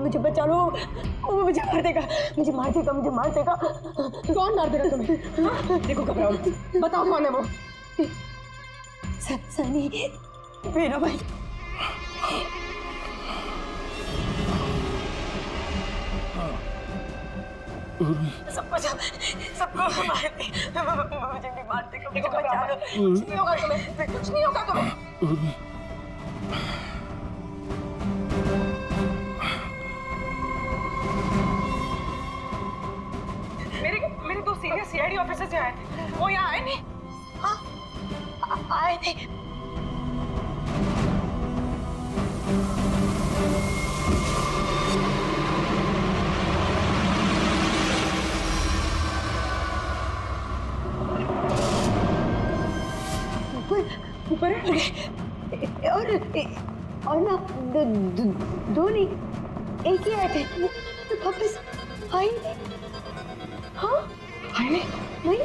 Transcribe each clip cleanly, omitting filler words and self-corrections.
मुझे बचा लो, वो मुझे मार देगा, मुझे मार देगा, मुझे मार देगा। कौन मार देगा तुम्हें? देखो घबराओ, बताओ कौन है वो? सनी, मेरा भाई। सबको मार दे, मुझे नहीं मार देगा, मुझे बचा लो। कुछ नहीं होगा तुम्हें, कुछ नहीं होगा तुम्हें। मेरे दो सीनियर सीआईडी ऑफिसर्स आए थे, वो यहाँ आए नहीं? हाँ, आए थे। ऊपर है और ना दो नहीं, एक ही आए थे, तो वापस आए नहीं। हाँ, आए नहीं? नहीं।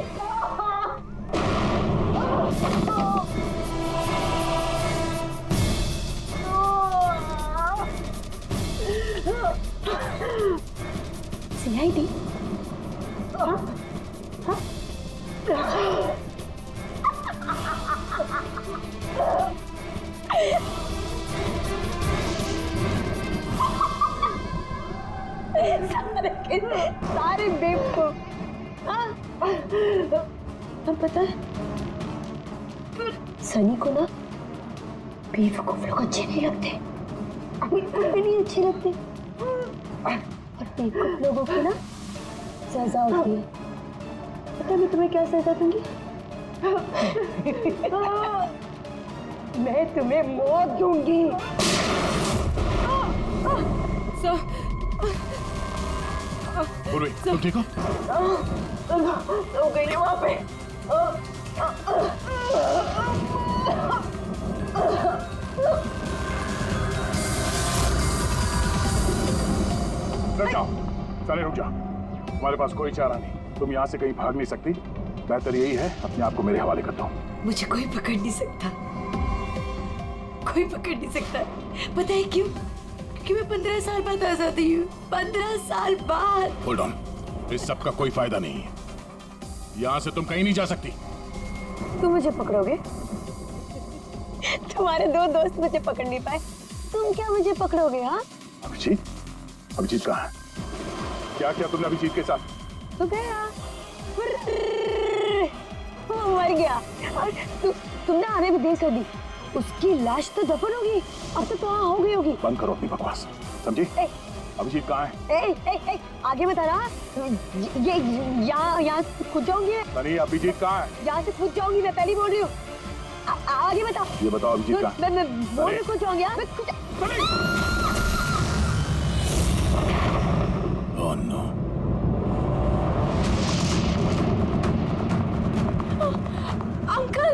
सीआईडी? हाँ, हाँ। सारे बेवकूफ। पर पता है, सनी को ना बेवकूफ लोग अच्छे नहीं लगते, भी नहीं अच्छे लगते, और बेवकूफ लोगों की ना सजा होती है। पता है मैं तुम्हें क्या सजा दूंगी? मैं तुम्हें मौत दूंगी। पूर्वी, तुम ठीक हो? हो गई वहां पे। रुक जाओ, सारे रुक जाओ। तुम्हारे पास कोई चारा नहीं, तुम यहाँ से कहीं भाग नहीं सकती। बेहतर यही है अपने आप को मेरे हवाले कर दो। मुझे कोई पकड़ नहीं सकता, कोई पकड़ नहीं सकता। पता है क्यों? क्योंकि मैं 15 साल बाद आजादी हूँ, 15 साल बाद। होल्ड ऑन, इस सब का कोई फायदा नहीं है। यहाँ से तुम कहीं नहीं जा सकती। तुम मुझे पकड़ोगे? तुम्हारे दो दोस्त मुझे पकड़ नहीं पाए, तुम क्या मुझे पकड़ोगे? हाँ, अभिजीत, अभिजीत कहाँ है? क्या किया तुमने अभिजीत के साथ? तो गया, वो मर गया। और तुमने आने भी देर कर दी। उसकी लाश तो दफन होगी, अब तो वहाँ हो गई होगी। बंद करो अपनी बकवास, समझी? अभिजीत कहाँ है? आगे बता रहा, ये यहाँ से कूद जाऊंगी। सनी, अभिजीत कहाँ है? यहाँ से कूद जाऊंगी, मैं पहले बोल रही हूँ। आगे बता। ये बताओ अभिजीत कहाँ है? मैं बोल रही कूद जाऊंगी। Oh no. अंकल,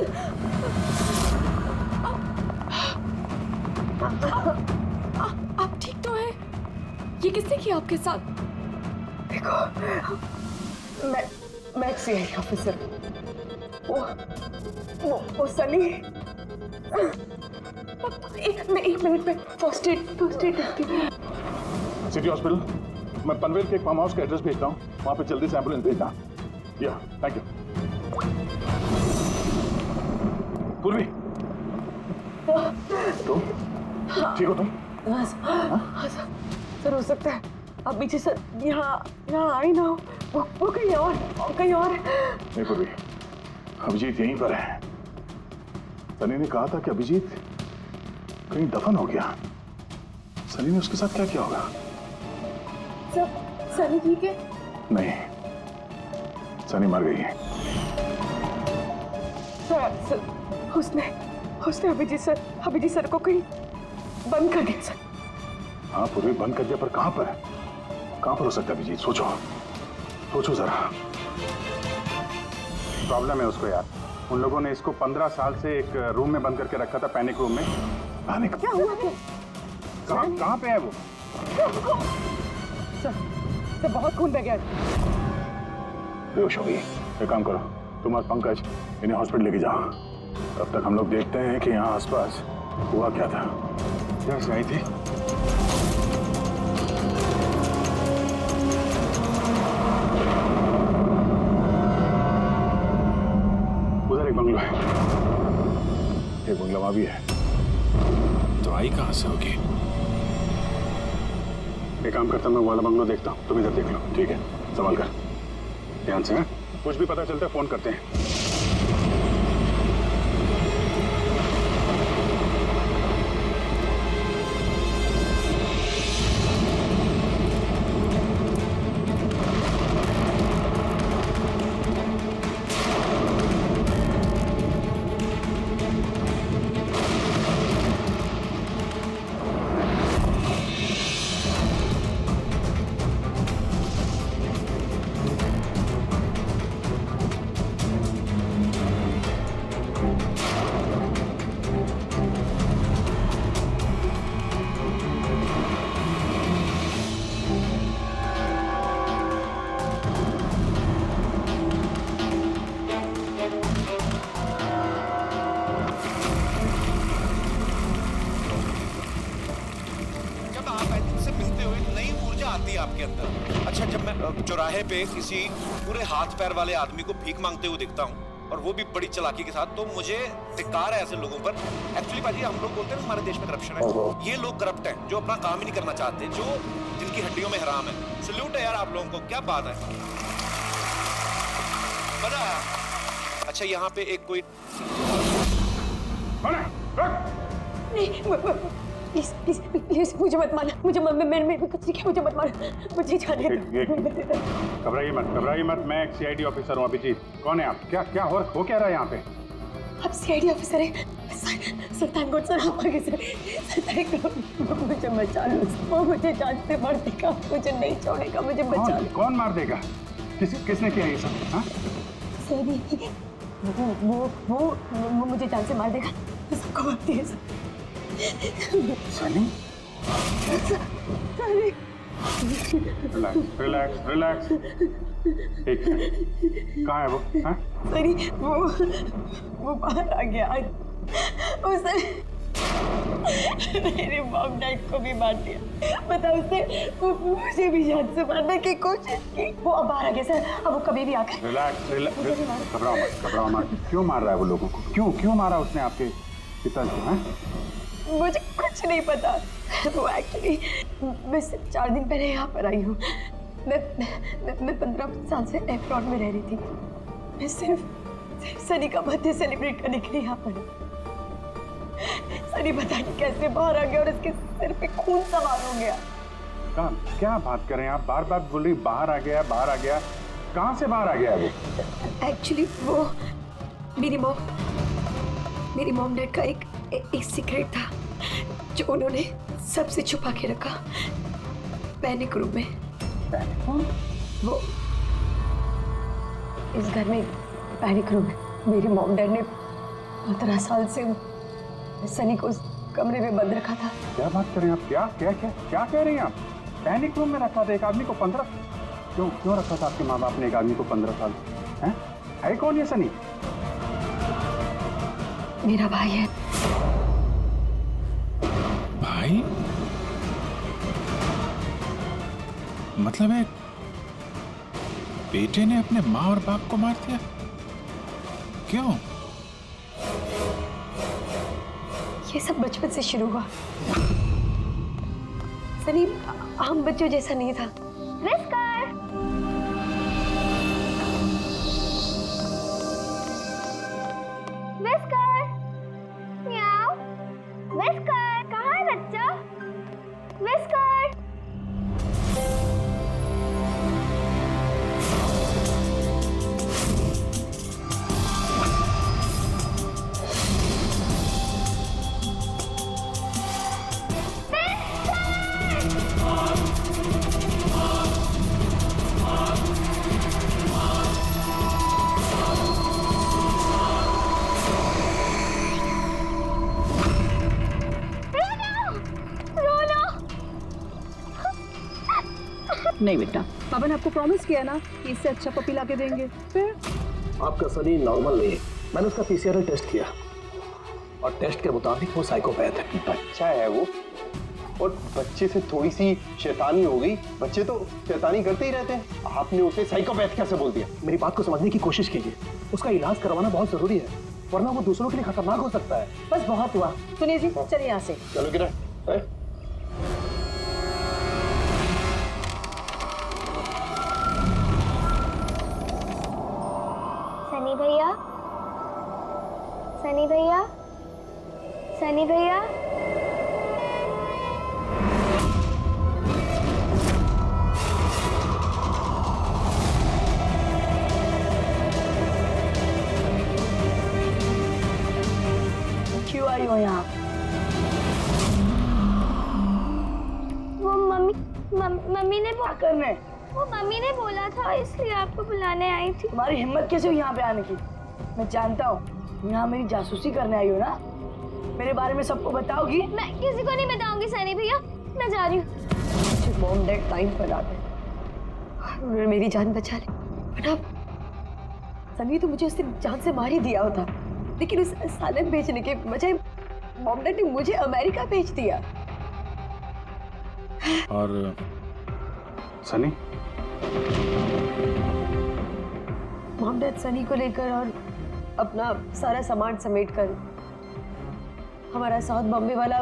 आप ठीक तो हैं? ये किसने किया आपके साथ? देखो, मैं एक सीआईडी ऑफिसर, वो सनी। एक मिनट में फर्स्ट एड करती हूँ। सिटी हॉस्पिटल, मैं पनवेल के एक फार्म हाउस का एड्रेस भेजता हूँ, वहाँ पे जल्दी से एम्बुलेंस भेजना। या, थैंक यू। पूर्वी, तुम ठीक हो? तुम हाँ सर, हो सकता है अब पीछे सर यहाँ आई ना हो, वो कहीं और नहीं पूर्वी, अभिजीत यहीं पर है। सनी ने कहा था कि अभिजीत कहीं दफन हो गया। सनी ने उसके साथ क्या किया होगा? सनी ठीक है? नहीं, सनी मर गई है। सर, उसने अभिजीत सर को कहीं बंद कर दिया सर। हाँ पूर्वी, बंद कर दिया, पर कहाँ पर हो सकता है अभिजीत? सोचो। सोचो जरा। प्रॉब्लम है उसको यार। उन लोगों ने इसको 15 साल से एक रूम में बंद करके रखा था, पैनिक रूम में। पैनिक? क्या हुआ क्या? कहाँ पे है वो? सर बहुत खून बह गया। बेहोश हो गई। एक काम करो, तुम और पंकज इन्हें हॉस्पिटल लेके जाओ। तब तक हम लोग देखते हैं कि यहाँ आसपास हुआ क्या था। कैसे आई थी? उधर एक बंगला है, एक बंगला वहां भी है। तो आई कहां से होगी? एक काम करता हूं, मैं वो वाला बंगला देखता हूँ, तुम इधर देख लो। ठीक है, संभाल कर, ध्यान से। कुछ भी पता चलता है फोन करते हैं। आपके अंदर। अच्छा, जब मैं चौराहे पे किसी पूरे हाथ पैर वाले आदमी को भीख मांगते हुए दिखता हूँ और वो भी बड़ी चालाकी के साथ, तो मुझे धिक्कार है ऐसे लोगों पर। एक्चुअली पाजी, हम लोग बोलते हैं हमारे देश में करप्शन है। ये लोग करप्ट हैं जो अपना काम ही नहीं करना चाहते, जो जिनकी हड्डियों में हराम है। सल्यूट है यार आप लोगों को, क्या बात है, मजा आया। अच्छा, यहाँ पे एक कोई प्लीज प्लीज प्लीज मुझे मत मारना, मुझे मैंने कुछ नहीं किया, मुझे मत मारना, मुझे जाने दो। घबराइए मत, मैं एक सीआईडी ऑफिसर हूँ। अभिजीत, कौन है आप? क्या हो क्या रहा है यहाँ पे? आप सीआईडी ऑफिसर हैं? सर थैंक गॉड सर, आप आगे सर थैंक गॉड, मुझे बचा लो। वो मुझे जान से मार देगा, मुझे नहीं छोड़ेगा, मुझे बचा लो। कौन मार देगा? किसने किया ये सब? हाँ? सर वो मुझे जान से मार देगा, सबको मारती है सर। सनी? रिलैक्स। एक मिनट, कहाँ है वो? हाँ? सनी वो बाहर आ गया। उसने मेरे मॉम डैड को भी मार दिया। पता उसने मुझे भी जान से मारने की कोशिश की। वो अब बाहर आ गया सर, अब वो कभी भी आकर। रिलैक्स, घबराओ मत। क्यों मार रहा है वो लोगों को? क्यों मारा उसने आपके पिताजी को? मुझे कुछ नहीं पता। वो एक्चुअली मैं सिर्फ 4 दिन पहले यहाँ पर आई हूँ। मैं 15 साल से एफ्रॉन में रह रही थी। मैं सिर्फ सनी का बर्थडे सेलिब्रेट करने के लिए यहाँ पर हूँ। सनी पता नहीं कैसे बाहर आ गया और उसके सिर पे खून सवार हो गया। क्या बात कर रहे हैं आप? बार बोल रही बाहर आ गया। कहाँ से बाहर आ गया वो? एक्चुअली वो मेरी मॉम डैड का एक सीक्रेट था जो उन्होंने सबसे छुपा के रखा पैनिक रूम में। वो इस घर में पैनिक रूम है। मेरी मॉम डैड ने 15 साल से सनी को उस कमरे में बंद रखा था। क्या बात कर रहे हैं आप? क्या कह रही हैं आप? पैनिक रूम में रखा था एक आदमी को 15? क्यों रखा था आपके माँ बाप ने एक आदमी को 15 साल? है कौन ये सनी? मेरा भाई है। भाई? मतलब है बेटे ने अपने माँ और बाप को मार दिया? क्यों? ये सब बचपन से शुरू हुआ। सनी आम बच्चों जैसा नहीं था। नहीं बेटा, पापा ने आपको प्रॉमिस किया ना कि इससे अच्छा पपी ला के देंगे। फिर आपका सनी नॉर्मल नहीं है। मैंने उसका पीसीआर टेस्ट किया और टेस्ट के मुताबिक वो साइकोपैथ है। बच्चा है वो, और बच्चे से थोड़ी सी शैतानी हो गई। बच्चे तो शैतानी करते ही रहते हैं, आपने उसे साइकोपैथ कैसे बोल दिया? मेरी बात को समझने की कोशिश कीजिए। उसका इलाज करवाना बहुत जरूरी है, वरना वो दूसरों के लिए खतरनाक हो सकता है। बस बहुत हुआ। सुनिए जी, चलिए यहाँ से। चलो किरण, सनी भैया, सनी भैया, सनी भैया। क्यों आई हो यहाँ? वो मम्मी ने क्या करने? वो मम्मी ने बोला था, इसलिए आपको बुलाने आई थी। तुम्हारी हिम्मत कैसे हुई यहाँ पे आने की? मैं जानता हूँ यहाँ मेरी जासूसी करने आई हो ना। मेरे बारे में सबको बताओगी? मैं किसी को नहीं बताऊंगी सनी भैया, मैं जा रही हूँ। मॉम डैड टाइम पर आते उन्होंने मेरी जान बचा ली। बट अब सनी तो मुझे उसने जान से मार ही दिया होता, लेकिन उस सालन भेजने के बजाय मॉम डैड ने मुझे अमेरिका भेज दिया। और सनी, मॉम डैड सनी को लेकर और अपना सारा सामान समेट कर हमारा साउथ बॉम्बे वाला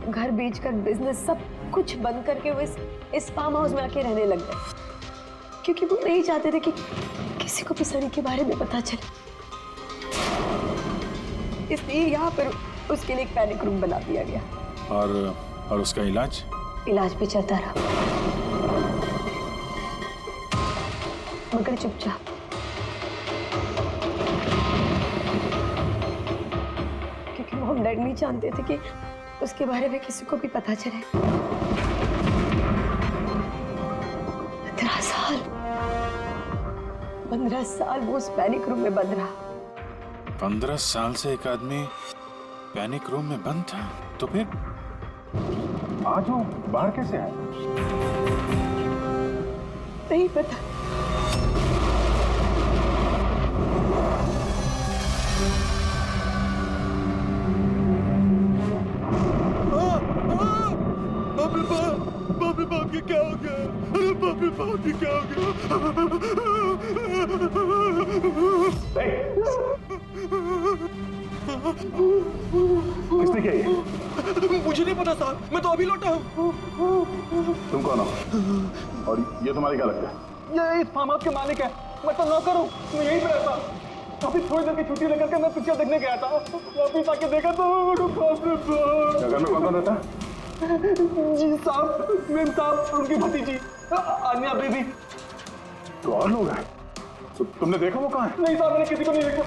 घर बेचकर बिजनेस सब कुछ बंद करके वो इस फार्म हाउस में आके रहने लग गए, क्योंकि वो नहीं चाहते थे कि किसी को भी सनी के बारे में पता चले। इसलिए यहाँ पर उसके लिए एक पैनिक रूम बना दिया गया। और उसका इलाज भी चलता रहा, मगर चुपचाप। क्योंकि मॉम डैड नहीं जानते थे कि उसके बारे में किसी को भी पता चले। 15 साल वो उस पैनिक रूम में बंद रहा। 15 साल से एक आदमी पैनिक रूम में बंद था, तो फिर आज वो बाहर कैसे आए? नहीं पता। बाप के क्या हो गया? अरे बाप के क्या हो किसने किया ये? गया? मुझे नहीं पता साहब, मैं तो अभी लौटा हूँ। तुम कौन हो? और ये तुम्हारी क्या लगता है? ये इस फार्म हाउस के मालिक है, मैं तो नौकर हूँ, मैं यहीं पे रहता। काफी थोड़ी देर की छुट्टी लेकर के मैं पिक्चर देखने गया था, वापिस आके देखा तो क्या घर में कौन रहता है? जी साहब, मेम साहब, उनकी भतीजी आन्या बेबी। तो और लोग हैं? तो तुमने देखा वो कहाँ है? नहीं साहब, मैंने किसी को नहीं देखा।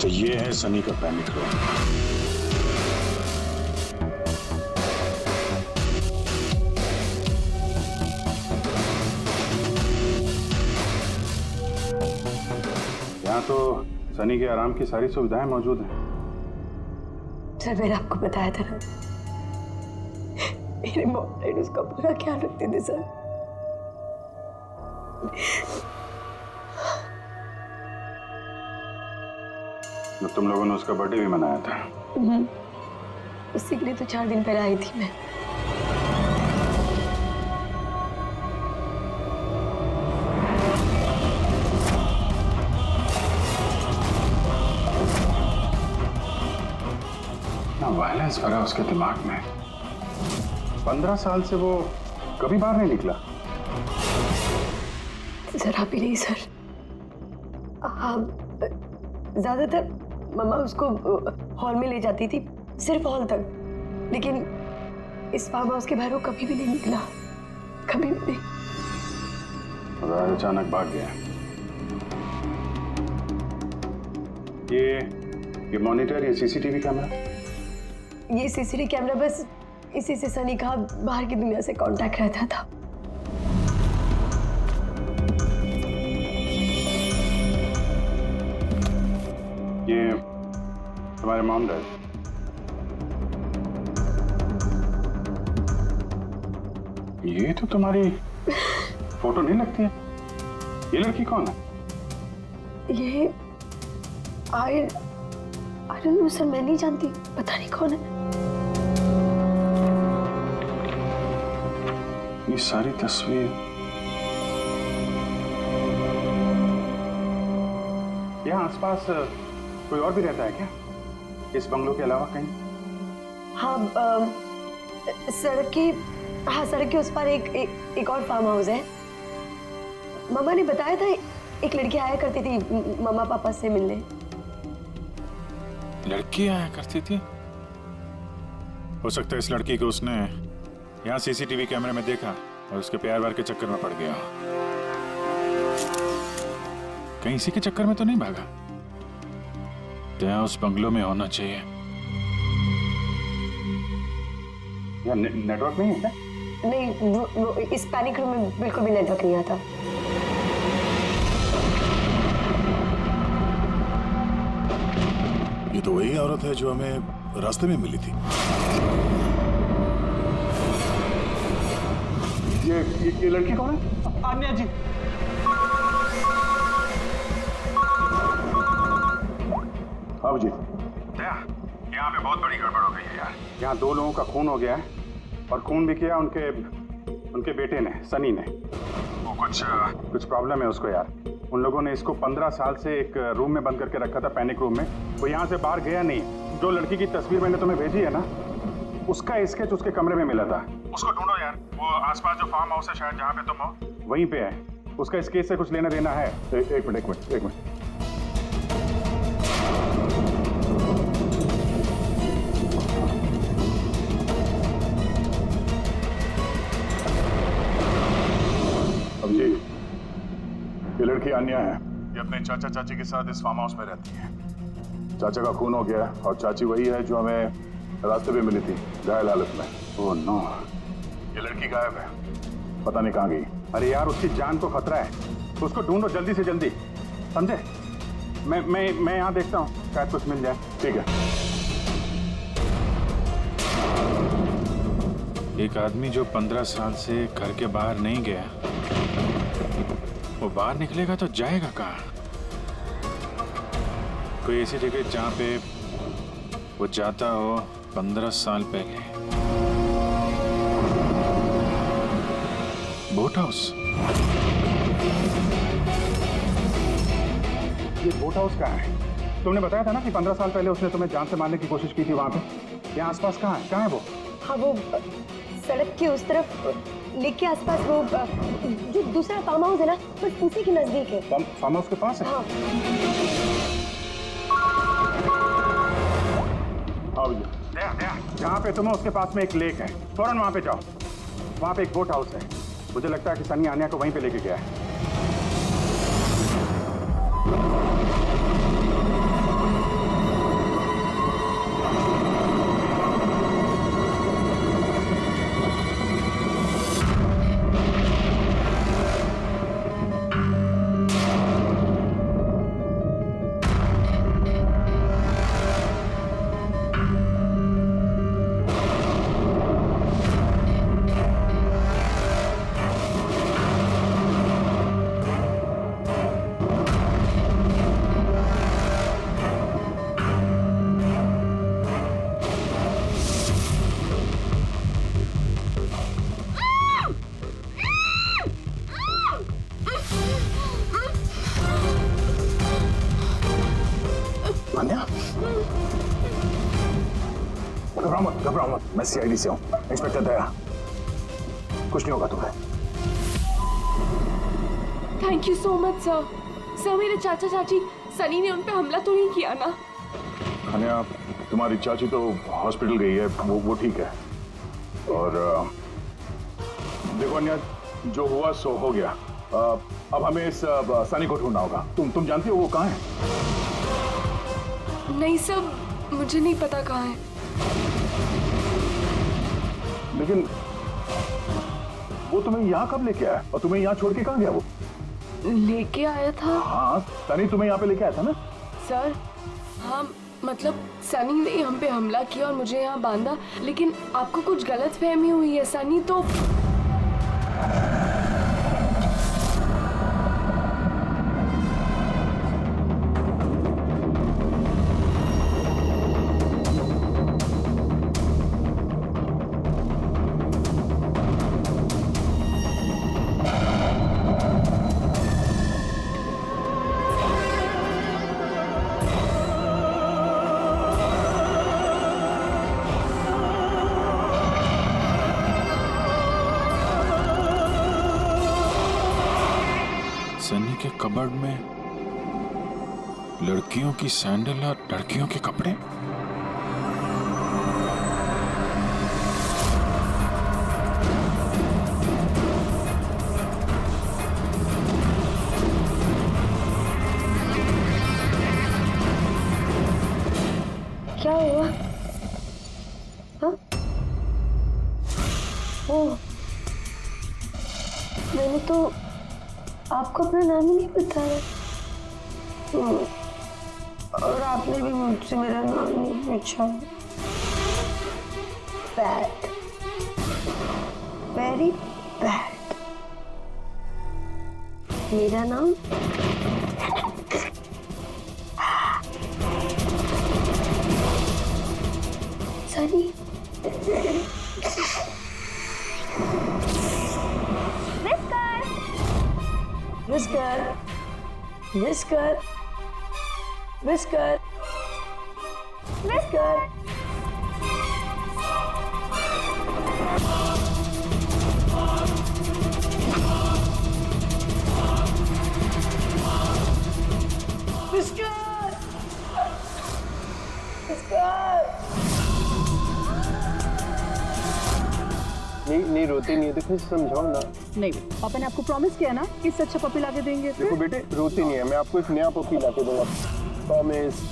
तो ये है सनी का पैनिक रूम। यहाँ तो सनी के आराम की सारी सुविधाएं मौजूद हैं। सर, मैंने आपको बताया था ना, मेरे मॉम डैड उसका पूरा ख्याल रखते थे सर। तो तुम लोगों ने उसका बर्थडे भी मनाया था। उसी के लिए तो 4 दिन पहले आई थी मैं। ना वायलेंस भरा उसके दिमाग में। 15 साल से वो कभी बाहर नहीं निकला। जरा भी नहीं सर। हाँ, ज्यादातर मम्मा उसको हॉल में ले जाती थी, सिर्फ हॉल तक, लेकिन इस फार्म हाउस के बाहर वो कभी भी नहीं निकला, कभी भी नहीं। राज अचानक भाग गया। ये मॉनिटर, ये सीसीटीवी कैमरा, ये सीसीटीवी कैमरा बस इसी से सनी का बाहर की दुनिया से कांटेक्ट रहता था। ये तुम्हारे मॉम डैड, ये तो तुम्हारी फोटो नहीं लगती है। ये लड़की कौन है? ये आई डोंट नो सर, मैं नहीं जानती, पता नहीं कौन है। ये सारी तस्वीर यहाँ आसपास कोई और भी रहता है क्या, इस बंगलों के अलावा कहीं? हाँ, सड़क के उस पर एक और फार्म हाउस है। मामा ने बताया था एक लड़की आया करती थी मामा पापा से मिलने। लड़की आया करती थी? हो सकता है इस लड़की को उसने यहाँ सीसीटीवी कैमरे में देखा और उसके प्यार वार के चक्कर में पड़ गया। कहीं इसी के चक्कर में तो नहीं भागा? तो उस बंगलों में होना चाहिए। यहाँ नेटवर्क नहीं है क्या? नहीं, वो इस पैनिक रूम में बिल्कुल भी नेटवर्क नहीं आता। ये तो वही औरत है जो हमें रास्ते में मिली थी। ये लड़की कौन है? आन्या जी। हाँ जी। यहाँ पे बहुत बड़ी गड़बड़ हो गई है यार। यहाँ 2 लोगों का खून हो गया है और खून भी किया उनके बेटे ने, सनी ने। वो कुछ प्रॉब्लम है उसको यार। उन लोगों ने इसको 15 साल से एक रूम में बंद करके रखा था, पैनिक रूम में। वो यहाँ से बाहर गया नहीं। जो लड़की की तस्वीर मैंने तुम्हें भेजी है ना, उसका स्केच उसके कमरे में मिला था। उसको ढूंढो यार। वो आसपास जो फार्म हाउस है शायद जहाँ पे तुम हो, वहीं पे है। उसका स्केच से कुछ लेना देना है। एक मिनट। अब जी, ये लड़की आन्या है। ये अपने चाचा चाची के साथ इस फार्म हाउस में रहती है। चाचा का खून हो गया और चाची वही है जो हमें रास्ते पे मिली थी घायल हालत में। Oh no. ये लड़की गायब है, पता नहीं कहाँ गई। अरे यार, उसकी जान को खतरा है, तो उसको ढूंढो जल्दी से जल्दी, समझे? मैं यहाँ देखता हूँ, शायद कुछ मिल जाए। ठीक है। एक आदमी जो 15 साल से घर के बाहर नहीं गया, वो बाहर निकलेगा तो जाएगा कहाँ? कोई ऐसी जगह जहाँ पे वो जाता हो 15 साल पहले। Boat house. ये बोट हाउस कहाँ है? तुमने बताया था ना कि 15 साल पहले उसने तुम्हें जान से मारने की कोशिश की थी वहाँ पे। यहाँ आसपास कहाँ है वो? हाँ, वो सड़क के उस तरफ, लेक के आसपास, वो जो दूसरा फार्म हाउस है ना, बस उसी के नजदीक है। फार्म हाउस के पास है? हाँ। जहाँ पे तुम हो उसके पास में एक लेक है, फौरन वहाँ पे जाओ। वहाँ पे एक बोट हाउस है। मुझे लगता है कि सनी आन्या को वहीं पे लेके गया है। घबराओ मत, मैं सीआईडी से हूँ, इंस्पेक्टर दया। कुछ नहीं होगा तुम्हें। Thank you so much sir. Sir, मेरे चाचा चाची, सनी ने उन पे हमला तो नहीं किया ना? अनया, तुम्हारी चाची तो हॉस्पिटल गई है, वो ठीक है। और देखो अनया, जो हुआ सो हो गया। अब हमें इस सनी को ढूंढना होगा। तुम जानती हो वो कहाँ है? नहीं सर, मुझे नहीं पता कहाँ है। लेकिन वो तुम्हें यहाँ कब लेके आया और तुम्हें यहाँ छोड़ के कहाँ गया वो? लेके आया था हाँ, सनी तुम्हें यहाँ पे लेके आया था ना? सर। हाँ मतलब सनी ने हम पे हमला किया और मुझे यहाँ बांधा, लेकिन आपको कुछ गलत फहमी हुई है। सनी तो सनी के कबर्ड में लड़कियों की सैंडल और लड़कियों के कपड़े। क्या हुआ? हाँ? ओह, मैंने तो आपको अपना नाम ही नहीं बताया। और आपने भी मुझसे मेरा नाम नहीं पूछा। Bad, very bad. मेरा नाम Sunny. Whisker, whisker, whisker, whisker. Whisker, whisker. नहीं रोती नहीं है तो फिर समझाओ ना। नहीं, पापा ने आपको प्रॉमिस किया ना कि इससे अच्छा पपी लाके देंगे। देखो बेटे, रोती नहीं है, मैं आपको एक नया पपी लाके दूंगा, promise.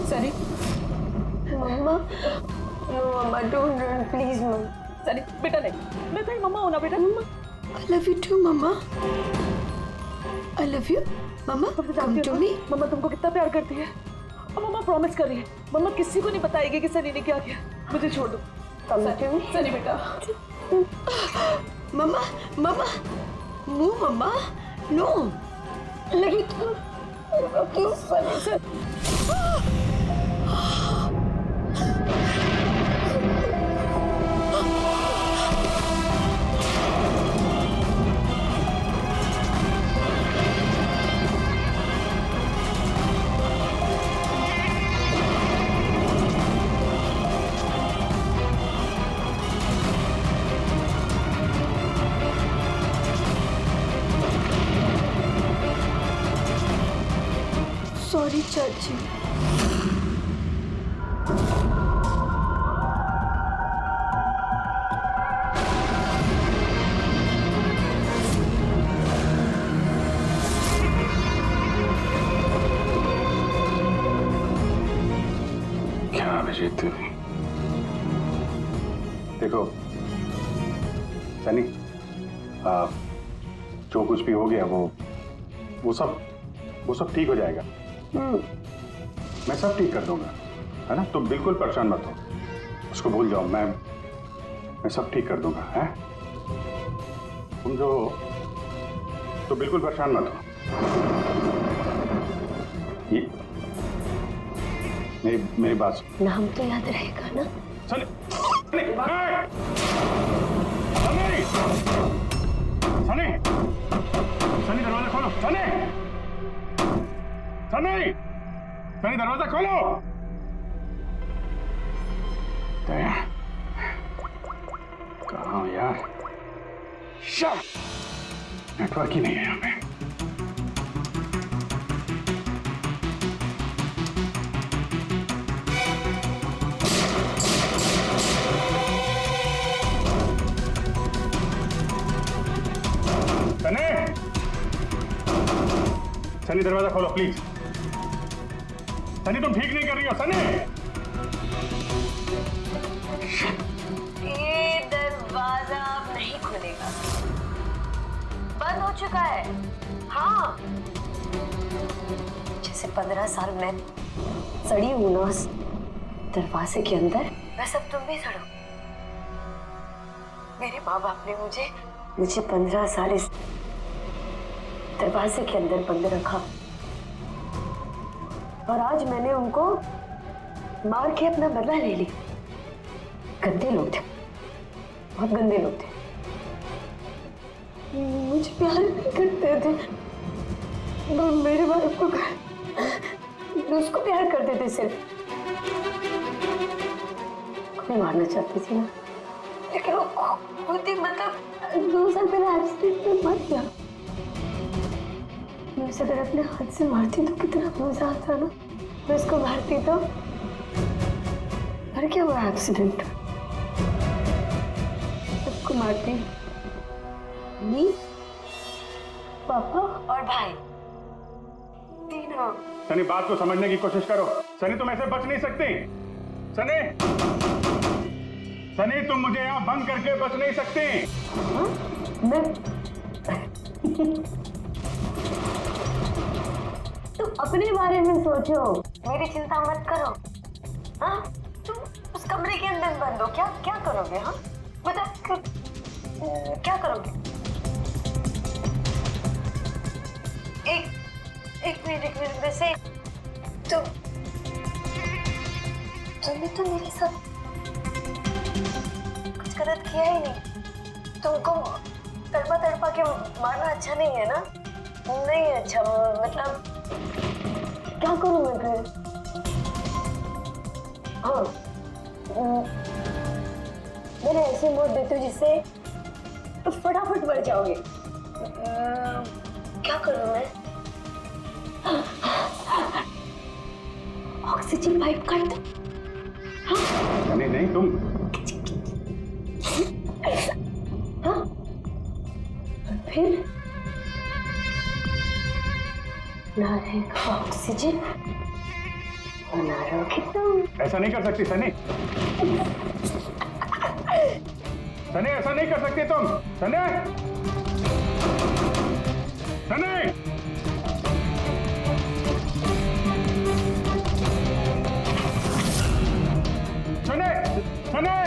Sunny, mumma, no mumma, don't run, please mumma. Sunny बेटा नहीं, मैं तेरी मम्मा हूँ ना बेटा। मम्मा, I love you too mamma. I love you mamma, come to me। मम्मा तुमको कितना प्यार करती है और मम्मा प्रॉमिस कर रही है मम्मा किसी को नहीं बताएगी कि सनी ने क्या किया। मुझे छोड़ दो। come to me। सनी बेटा। मम्मा, मम्मा, no मम्मा, no। लेकिन क्यों सनी से? सॉरी चाची। क्या अभिजीत, देखो सनी, जो कुछ भी हो गया वो सब ठीक हो जाएगा। मैं सब ठीक कर दूंगा, है ना? तुम बिल्कुल परेशान मत हो, उसको भूल जाओ। मैं सब ठीक कर दूंगा, है? तुम जो तो बिल्कुल परेशान मत हो। ये मेरी बात सुन। नाम तो याद रहेगा ना? सनी, सनी, सनी, सनी, सनी दरवाजा खोलो, सनी, सनी, सनी दरवाजा खोलो। दया, कहाँ हो यार? नेटवर्क ही नहीं है यहाँ पे। सनी, सनी दरवाजा खोलो प्लीज। सनी तुम ठीक नहीं कर रही हो सनी। ये दरवाजा अब नहीं खुलेगा, बंद हो चुका है। हाँ, जैसे 15 साल में सड़ी हूं ना उस दरवाजे के अंदर, वैसे अब तुम भी सड़ो। मेरे माँ बाप ने मुझे 15 साल इस दरवाजे के अंदर बंद रखा और आज मैंने उनको मार के अपना बदला ले लिया। गंदे लोग थे, बहुत गंदे लोग थे, मुझे प्यार नहीं करते थे। मेरे बाप को उसको प्यार करते थे सिर्फ। मैं मारना चाहती थी ना, लेकिन वो खुद ही मतलब 2 साल पहले एक्सीडेंट में मर गया। मैं उसे अगर अपने हाथ से मारती तो कितना मजा आता ना। मैं उसको मारती तो मर क्या हुआ एक्सीडेंट। सबको मारती, मम्मी, पापा और भाई, तीनों। सनी बात को समझने की कोशिश करो। सनी तुम ऐसे बच नहीं सकती। सनी, सनी तुम मुझे यहाँ बंद करके बच नहीं सकती। मैं तुम अपने बारे में सोचो, मेरी चिंता मत करो। हाँ, तुम उस कमरे के अंदर बंद हो, क्या करोगे? हाँ बता, क्या करोगे? एक मिनट वैसे तुमने तो मेरे साथ कुछ गलत किया ही नहीं। तुमको तड़पा के मारना अच्छा नहीं है ना? नहीं अच्छा, मतलब क्या करूं मैं फिर? हाँ, मैंने ऐसे मोड़ देती हूँ जिससे फटाफट मर जाओगे। क्या करूं मैं? ऑक्सीजन पाइप काट दो। हाँ? नहीं तुम। हाँ? फिर ना रहेगा ऑक्सीजन और ना रहोगे तुम। ऐसा नहीं कर सकती सनी। सनी ऐसा नहीं कर सकती तुम। सनी, सनी, सनी, सनी।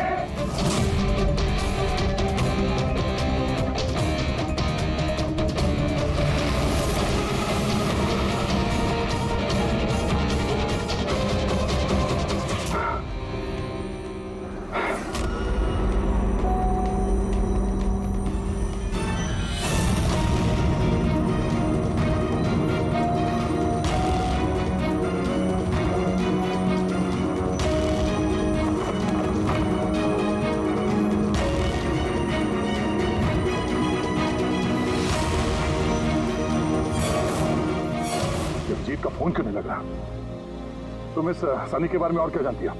जीत का फोन क्यों नहीं लग रहा? तुम इस सनी के बारे में और क्या जानती हो?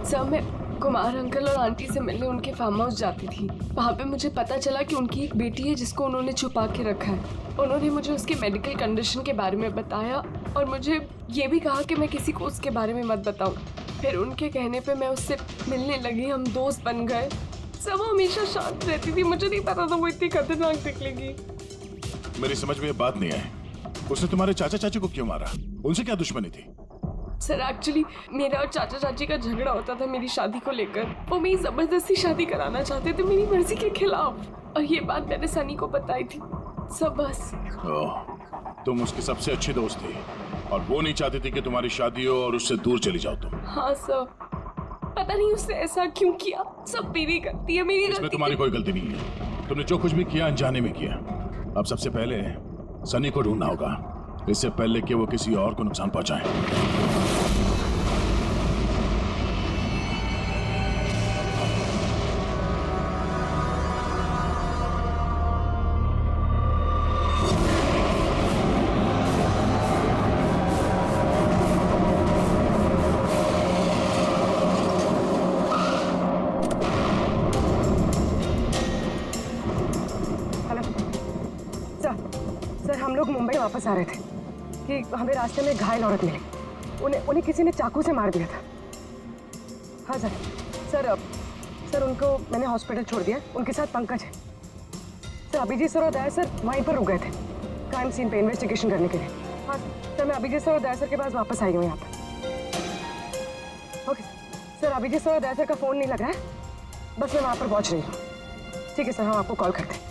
सर, मैं कुमार अंकल और आंटी से मिलने उनके फार्म हाउस जाती थी। वहाँ पे मुझे पता चला कि उनकी एक बेटी है जिसको उन्होंने छुपा के रखा है। उन्होंने मुझे उसके मेडिकल कंडीशन के बारे में बताया और मुझे ये भी कहा कि मैं किसी को उसके बारे में मत बताऊँ। फिर उनके कहने पे मैं उससे मिलने लगी, हम दोस्त बन गए। सब हमेशा शांत रहती थी, मुझे नहीं पता था वो इतनी खतरनाक निकलेगी। मेरी समझ में ये बात नहीं आई, उसने तुम्हारे चाचा चाची को क्यों मारा? उनसे क्या दुश्मनी थी? सर एक्चुअली मेरा और चाचा चाची का झगड़ा होता था मेरी शादी को लेकर। वो मेरी जबरदस्ती शादी कराना चाहते थे मेरी मर्जी के खिलाफ, और ये बात मैंने सनी को बताई थी। सब बस। तुम उसकी सबसे अच्छी दोस्त थी और वो नहीं चाहती थी कि तुम्हारी शादी हो और उससे दूर चली जाओ तुम। हाँ सर, पता नहीं उसने ऐसा क्यों किया। सब मेरी गलती है, मेरी इसमें तुम्हारी कोई गलती नहीं है। तुमने जो कुछ भी किया अनजाने में किया। अब सबसे पहले सनी को ढूंढना होगा, इससे पहले कि वो किसी और को नुकसान पहुंचाए। सर हम लोग मुंबई वापस आ रहे थे कि हमें रास्ते में घायल औरत मिली। उन्हें किसी ने चाकू से मार दिया था। हाँ सर उनको मैंने हॉस्पिटल छोड़ दिया। उनके साथ पंकज है। सर अभिजीत सर और दया सर वहीं पर रुक गए थे क्राइम सीन पे इन्वेस्टिगेशन करने के लिए। हाँ सर, मैं अभिजीत सर और दया सर के पास वापस आई हूँ यहाँ पर। ओके सर, अभिजीत सर और दया सर का फ़ोन नहीं लग रहा है, बस मैं वहाँ पर पहुँच रही हूँ। ठीक है सर, हम आपको कॉल करते हैं।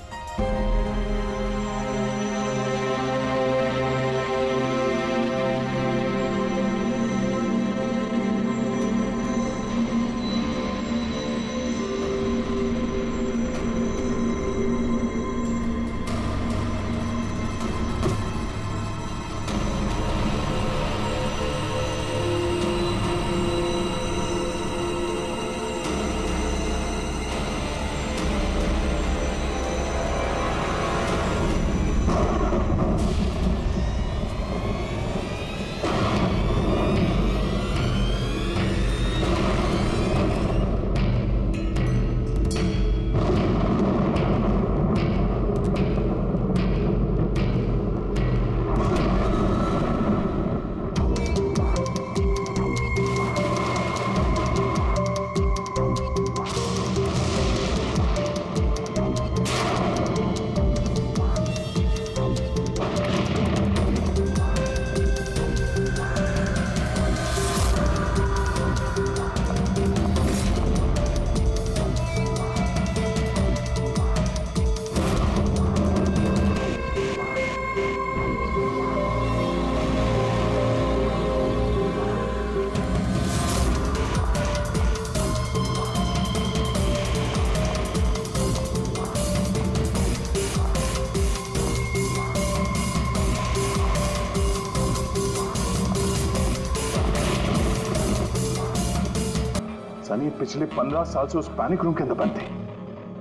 सनी पिछले 15 साल से उस पैनिक रूम के अंदर बंद थी।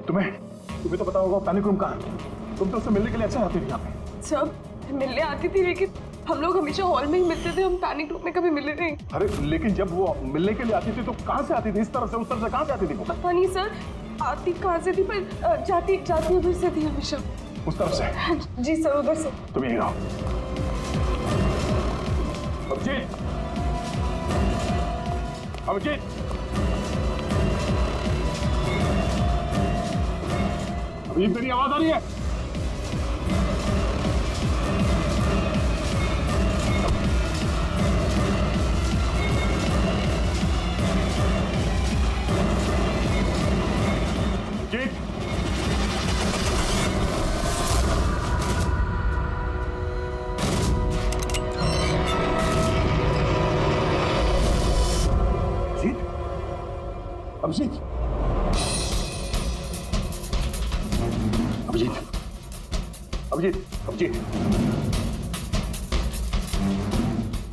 तुम्हें तो पता होगा पैनिक रूम कहाँ है। तुम तो उससे मिलने के लिए अक्सर आती थी यहाँ पे। सब मिलने आती थी, लेकिन हम लोग हमेशा हॉल में ही मिलते थे। हम पैनिक रूम में कभी मिले नहीं। अरे लेकिन जब वो मिलने के लिए आती थी तो कहाँ से आती थी? इस तरफ से उस तरफ से कहाँ से आती थी वो? पता नहीं सर, आती कहाँ से थी, पर जाती उधर से थी हमेशा। उस तरफ से? जी सर, उधर से। तुम यहीं रहो। अभिजीत, अभिजीत, अभी मेरी आवाज आ रही है? जीत, जीत, अभिजीत, अभिजीत, अभिजीत, अभिजीत,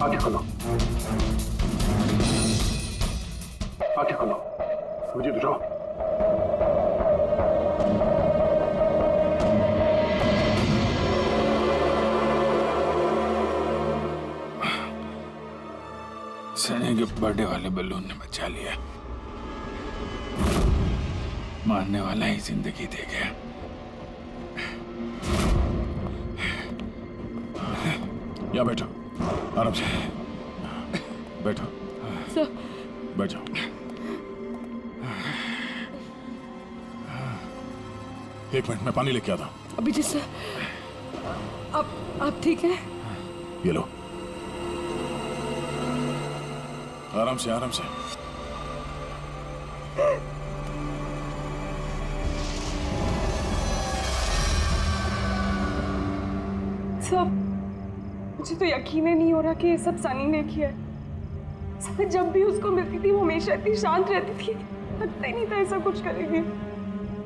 आंखें खोलो, आंखें खोलो, अभिजीत उठो। सनी के बर्थडे वाले बलून ने बचा लिया। मारने वाला ही जिंदगी दे गया। यहाँ बैठो, आराम से बैठो। सर, बैठ जाओ। एक मिनट, मैं पानी लेके आता हूँ। अभिजीत सर, आप ठीक है? ये लो। आराम से आराम से। सब मुझे तो यकीन ही नहीं हो रहा कि ये सब सनी ने किया है। सब जब भी उसको मिलती थी वो हमेशा इतनी शांत रहती थी, लगता ही नहीं था ऐसा कुछ करेगी।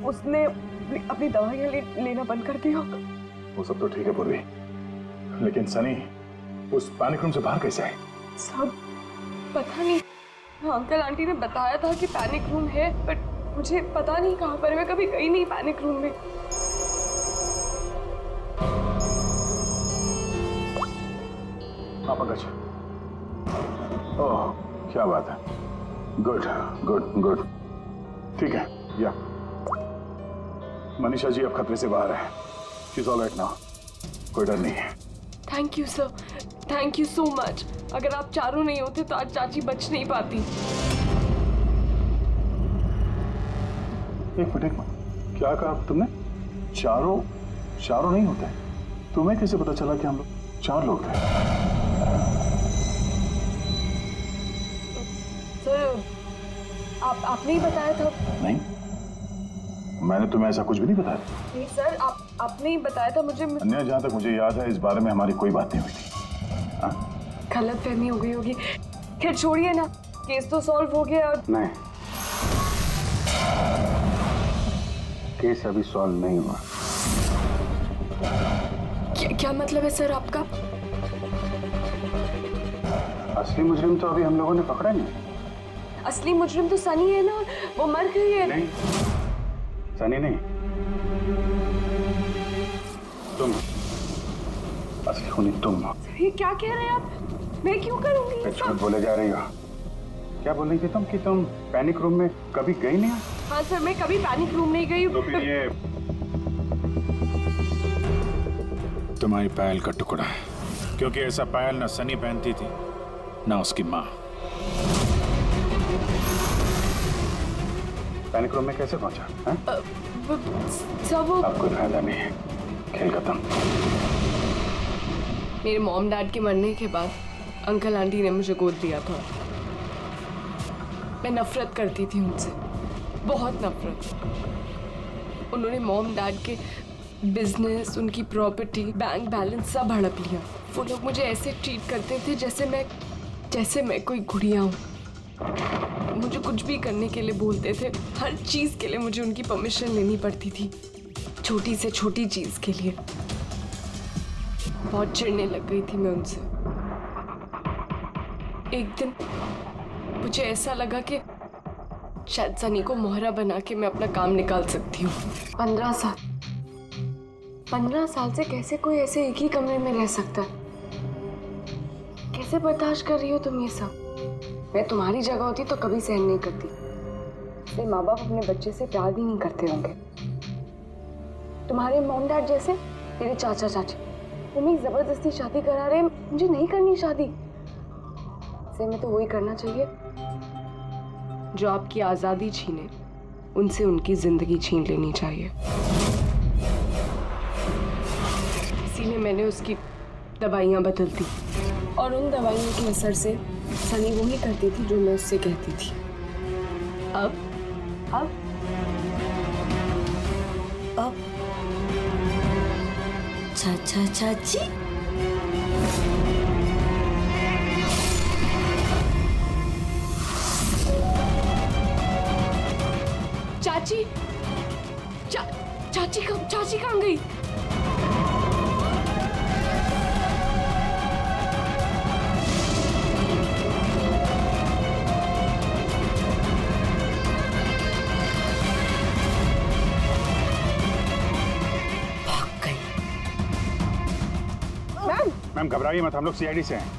उसने अपनी दवाइयाँ लेना बंद कर दिया होगा। वो सब तो ठीक है पूर्वी, लेकिन सनी उस पैनिक रूम से बाहर कैसे आए? सब पता नहीं। अंकल आंटी ने बताया था कि पैनिक रूम है, बट मुझे पता नहीं कहाँ पर है। मैं कभी गई नहीं पैनिक रूम में। हाँ पंकज, ओह क्या बात है, गुड गुड गुड, ठीक है। या मनीषा जी अब खतरे से बाहर है, she is all right now, कोई डर नहीं है। Thank you sir, thank you so much. अगर आप चारों नहीं होते तो आज चाची बच नहीं पाती। एक मिनट, क्या कहा तुमने? चारों चारों नहीं होते? तुम्हें कैसे पता चला कि हम लोग 4 लोग थे? सर आपने ही बताया था। नहीं, मैंने तुम्हें ऐसा कुछ भी नहीं बताया। नहीं सर, आपने ही बताया था मुझे। अन्य जहाँ तक मुझे याद है इस बारे में हमारी कोई बात नहीं हुई थी। गलत फहमी हो गई होगी। खैर छोड़िए ना, केस तो सॉल्व हो गया। नहीं, केस अभी सॉल्व नहीं हुआ। क्या मतलब है सर आपका? असली मुजरिम तो अभी हम लोगों ने पकड़ा नहीं। असली मुजरिम तो सनी है ना, वो मर गई है। नहीं, सनी नहीं, तुम असली खूनी तुम हो। ये क्या कह रहे हैं आप? मैं क्यों करूंगी ये झूठ सब? बोले जा रही हो। क्या बोल रही थी तुम कि तुम पैनिक रूम में कभी गई नहीं? हाँ सर, मैं कभी पैनिक रूम नहीं गई। तो फिर ये तुम्हारी पायल का टुकड़ा, क्योंकि ऐसा पायल ना सनी पहनती थी ना उसकी माँ। पैनिक रूम में कैसे पहुंचा? सब अब कोई फायदा नहीं है, खेल खत्म। मेरे मॉम डैड के मरने के बाद अंकल आंटी ने मुझे गोद दिया था। मैं नफरत करती थी उनसे, बहुत नफरत। उन्होंने मॉम डैड के बिजनेस, उनकी प्रॉपर्टी, बैंक बैलेंस सब हड़प लिया। वो लोग मुझे ऐसे ट्रीट करते थे जैसे मैं कोई गुड़िया हूँ। मुझे कुछ भी करने के लिए बोलते थे, हर चीज़ के लिए मुझे उनकी परमिशन लेनी पड़ती थी, छोटी से छोटी चीज़ के लिए। बहुत चिढ़ने लग गई थी मैं उनसे। एक दिन मुझे ऐसा लगा कि शायद सनी को मोहरा बना के मैं अपना काम निकाल सकती हूँ। 15 साल से कैसे कोई ऐसे एक ही कमरे में रह सकता है? कैसे बर्दाश्त कर रही हो तुम ये सब? मैं तुम्हारी जगह होती तो कभी सहन नहीं करती। इसलिए माँ बाप अपने बच्चे से प्यार भी नहीं करते होंगे। तुम्हारे मॉम डैड जैसे मेरे चाचा चाची, वो मेरी जबरदस्ती शादी करा रहे। मुझे नहीं करनी शादी। इसलिए मैं तो वही करना चाहिए जो आपकी आज़ादी छीने, उनसे उनकी जिंदगी छीन लेनी चाहिए। इसीलिए मैंने उसकी दवाइयाँ बदल दी, और उन दवाइयों के असर से सनी वही करती थी जो मैं उससे कहती थी। अब चाचा चाची, चाची चाची कहाँ गई? मैम घबराइए मत, हम लोग सीआईडी से हैं।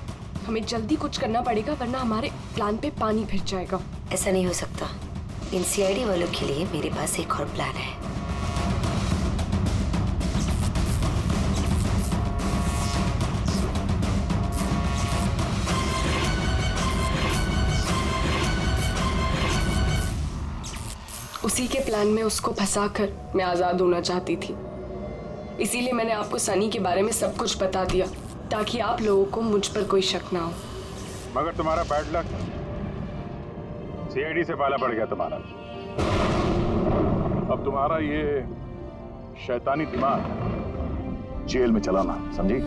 हमें जल्दी कुछ करना पड़ेगा, वरना हमारे प्लान पे पानी फिर जाएगा। ऐसा नहीं हो सकता। इन सीआईडी वालों के लिए मेरे पास एक और प्लान है। उसी के प्लान में उसको फंसाकर मैं आजाद होना चाहती थी। इसीलिए मैंने आपको सनी के बारे में सब कुछ बता दिया, ताकि आप लोगों को मुझ पर कोई शक ना हो। मगर तुम्हारा बैड लक सीआईडी से पाला पड़ गया तुम्हारा। अब तुम्हारा ये शैतानी दिमाग जेल में चलाना, समझी?